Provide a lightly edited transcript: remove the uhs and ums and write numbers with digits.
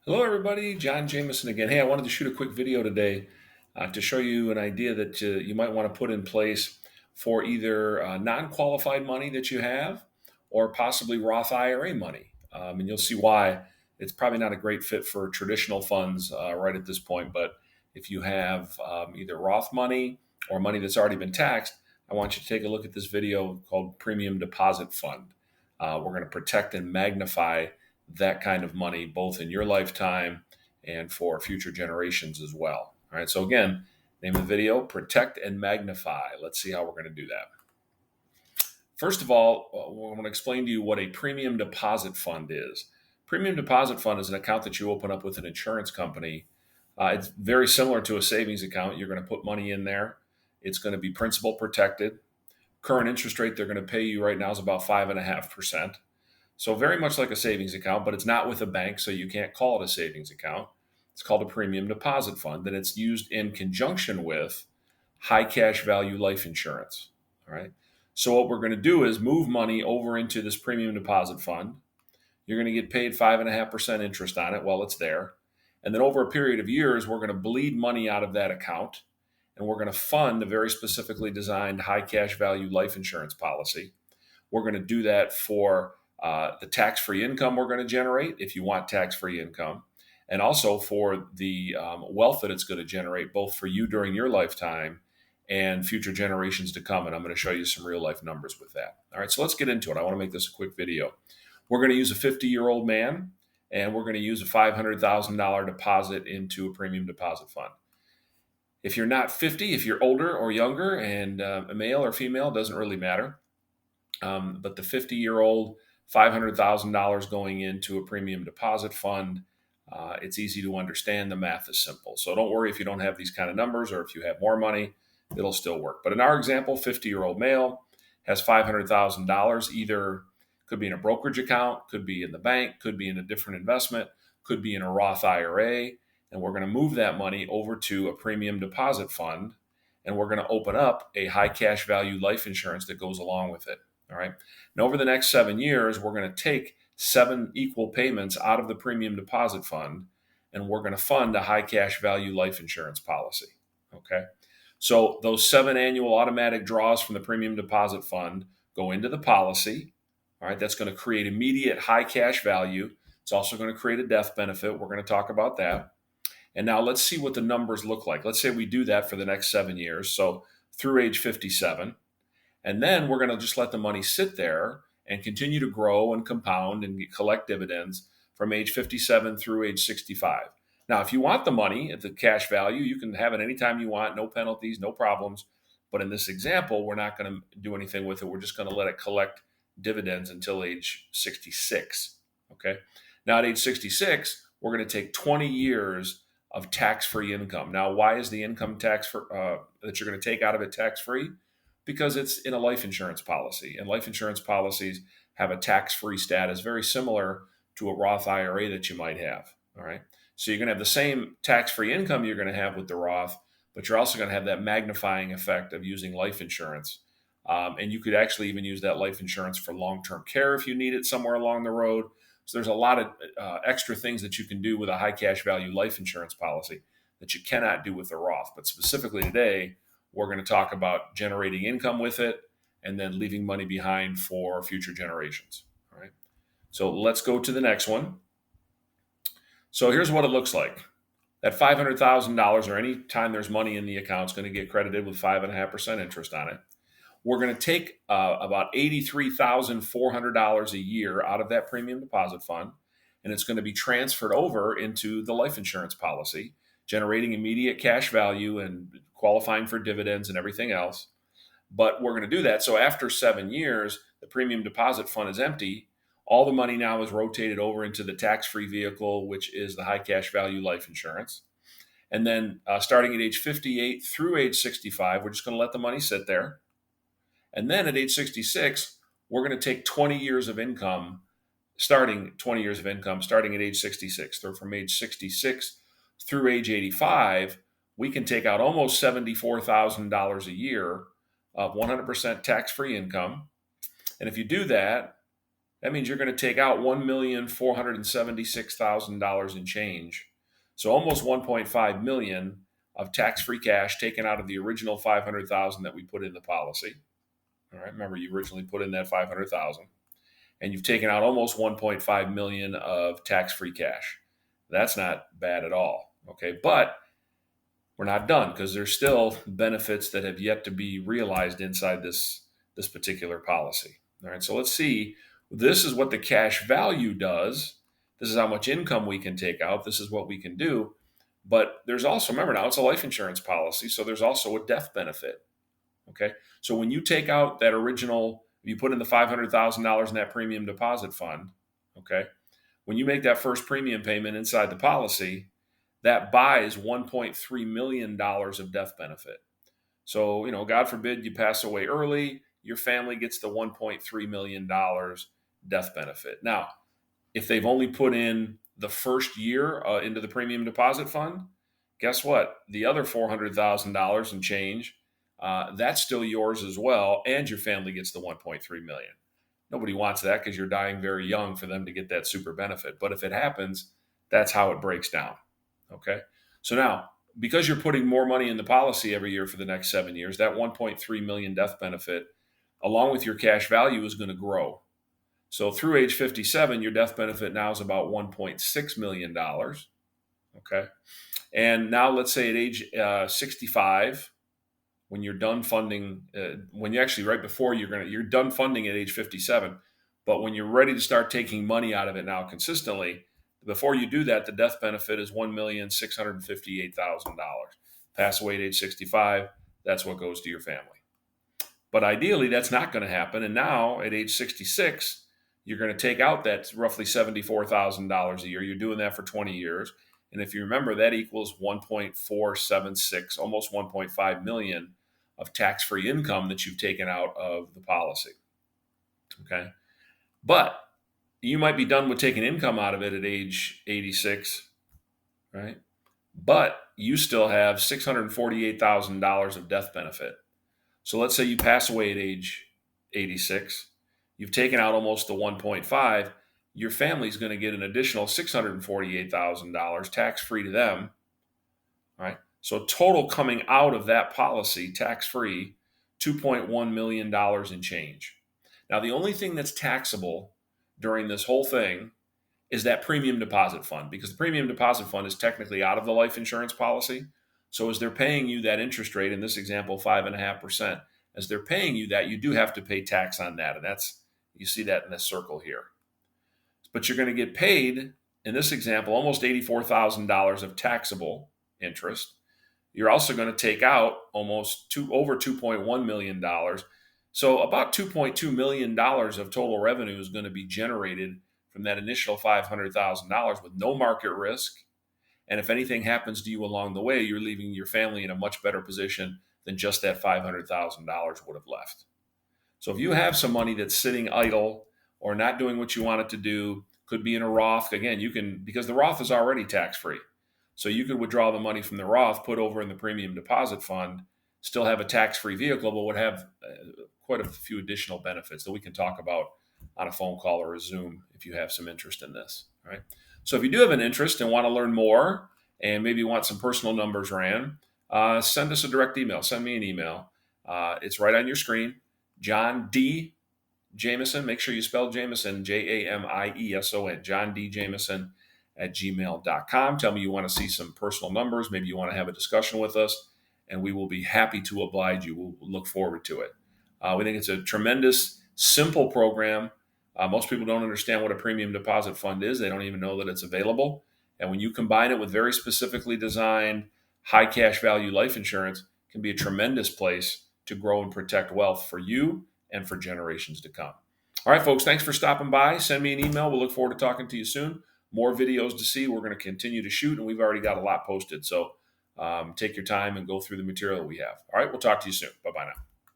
Hello, everybody. John Jameson again. Hey, I wanted to shoot a quick video today to show you an idea that you might want to put in place for either non qualified money that you have or possibly Roth IRA money. And you'll see why it's probably not a great fit for traditional funds right at this point. But if you have either Roth money or money that's already been taxed, I want you to take a look at this video called Premium Deposit Fund. We're going to protect and magnify that kind of money both in your lifetime and for future generations as well. All right. So again, name of the video, Protect and Magnify. Let's see how we're going to do that. First of all, I'm going to explain to you what a premium deposit fund is. Premium deposit fund is an account that you open up with an insurance company. It's very similar to a savings account. You're going to put money in there. It's going to be principal protected. Current interest rate they're going to pay you right now is about 5.5%. So very much like a savings account, but it's not with a bank, so you can't call it a savings account. It's called a premium deposit fund, and it's used in conjunction with high cash value life insurance. All right. So what we're going to do is move money over into this premium deposit fund. You're going to get paid 5.5% interest on it while it's there. And then over a period of years, we're going to bleed money out of that account and we're going to fund a very specifically designed high cash value life insurance policy. We're going to do that for the tax-free income we're going to generate if you want tax-free income, and also for the wealth that it's going to generate both for you during your lifetime and future generations to come. And I'm going to show you some real life numbers with that. All right, so let's get into it. I want to make this a quick video. We're going to use a 50-year-old man, and we're going to use a $500,000 deposit into a premium deposit fund. If you're not 50, if you're older or younger and a male or female, doesn't really matter. But the 50-year-old, $500,000 going into a premium deposit fund, it's easy to understand. The math is simple. So don't worry if you don't have these kind of numbers or if you have more money, it'll still work. But in our example, 50-year-old male has $500,000, either could be in a brokerage account, could be in the bank, could be in a different investment, could be in a Roth IRA. And we're going to move that money over to a premium deposit fund. And we're going to open up a high cash value life insurance that goes along with it. All right. Now, over the next 7 years, we're going to take 7 equal payments out of the premium deposit fund, and we're going to fund a high cash value life insurance policy. Okay. So those 7 annual automatic draws from the premium deposit fund go into the policy. All right. That's going to create immediate high cash value. It's also going to create a death benefit. We're going to talk about that. And now let's see what the numbers look like. Let's say we do that for the next 7 years. So through age 57. And then we're going to just let the money sit there and continue to grow and compound and collect dividends from age 57 through age 65. Now, if you want the money at the cash value, you can have it anytime you want, no penalties, no problems. But in this example, we're not going to do anything with it. We're just going to let it collect dividends until age 66. Okay. Now, at age 66, we're going to take 20 years of tax-free income. Now, why is the income tax that you're going to take out of it tax-free? Because it's in a life insurance policy, and life insurance policies have a tax-free status very similar to a Roth IRA that you might have. All right. So you're going to have the same tax-free income you're going to have with the Roth, but you're also going to have that magnifying effect of using life insurance. And you could actually even use that life insurance for long-term care if you need it somewhere along the road. So there's a lot of extra things that you can do with a high cash value life insurance policy that you cannot do with the Roth. But specifically today, we're going to talk about generating income with it and then leaving money behind for future generations. All right. So let's go to the next one. So here's what it looks like. That $500,000 or any time there's money in the account is going to get credited with 5.5% interest on it. We're going to take about $83,400 a year out of that premium deposit fund, and it's going to be transferred over into the life insurance policy, generating immediate cash value and qualifying for dividends and everything else. But we're going to do that. So after 7 years, the premium deposit fund is empty. All the money now is rotated over into the tax-free vehicle, which is the high cash value life insurance. And then starting at age 58 through age 65, we're just going to let the money sit there. And then at age 66, we're going to take 20 years of income, starting at age 66. So from age 66 through age 85, we can take out almost $74,000 a year of 100% tax-free income. And if you do that, That means you're going to take out $1,476,000 in change. So almost 1.5 million of tax-free cash taken out of the original 500,000 that we put in the policy. All right, remember you originally put in that 500,000, and you've taken out almost 1.5 million of tax-free cash. That's not bad at all. Okay, but we're not done because there's still benefits that have yet to be realized inside this particular policy. All right, so let's see. This is what the cash value does. This is how much income we can take out. This is what we can do. But there's also, remember now, it's a life insurance policy, so there's also a death benefit. Okay, so when you take out that original, you put in the $500,000 in that premium deposit fund. Okay, when you make that first premium payment inside the policy, that buys $1.3 million of death benefit. So, God forbid you pass away early, your family gets the $1.3 million death benefit. Now, if they've only put in the first year into the premium deposit fund, guess what? The other $400,000 and change, that's still yours as well, and your family gets the $1.3 million. Nobody wants that because you're dying very young for them to get that super benefit. But if it happens, that's how it breaks down. Okay. So now, because you're putting more money in the policy every year for the next 7 years, that 1.3 million death benefit, along with your cash value, is going to grow. So through age 57, your death benefit now is about $1.6 million. Okay. And now let's say at age 65, when you're done funding, when you actually right before you're done funding at age 57, but when you're ready to start taking money out of it now consistently, before you do that, the death benefit is $1,658,000. Pass away at age 65, that's what goes to your family. But ideally, that's not going to happen. And now at age 66, you're going to take out that roughly $74,000 a year. You're doing that for 20 years. And if you remember, that equals 1.476, almost 1.5 million of tax-free income that you've taken out of the policy. Okay. But you might be done with taking income out of it at age 86, right? But you still have $648,000 of death benefit. So let's say you pass away at age 86. You've taken out almost the 1.5. Your family's going to get an additional $648,000 tax-free to them, right? So total coming out of that policy, tax-free, $2.1 million in change. Now, the only thing that's taxable during this whole thing is that premium deposit fund, because the premium deposit fund is technically out of the life insurance policy. So as they're paying you that interest rate, in this example, 5.5%, as they're paying you that, you do have to pay tax on that. And you see that in this circle here. But you're going to get paid, in this example, almost $84,000 of taxable interest. You're also going to take out over $2.1 million. So about $2.2 million of total revenue is going to be generated from that initial $500,000 with no market risk. And if anything happens to you along the way, you're leaving your family in a much better position than just that $500,000 would have left. So if you have some money that's sitting idle or not doing what you want it to do, could be in a Roth. Again, you can, because the Roth is already tax-free. So you could withdraw the money from the Roth, put over in the premium deposit fund, still have a tax-free vehicle, but would have quite a few additional benefits that we can talk about on a phone call or a Zoom if you have some interest in this. All right. So if you do have an interest and want to learn more and maybe want some personal numbers ran, send us a direct email. Send me an email. It's right on your screen. John D. Jameson. Make sure you spell Jameson, Jamieson, John D. Jameson at gmail.com. Tell me you want to see some personal numbers. Maybe you want to have a discussion with us, and we will be happy to oblige you. We'll look forward to it. We think it's a tremendous, simple program. Most people don't understand what a premium deposit fund is. They don't even know that it's available. And when you combine it with very specifically designed high cash value life insurance, it can be a tremendous place to grow and protect wealth for you and for generations to come. All right, folks, thanks for stopping by. Send me an email. We'll look forward to talking to you soon. More videos to see. We're going to continue to shoot, and we've already got a lot posted. So take your time and go through the material that we have. All right, we'll talk to you soon. Bye-bye now.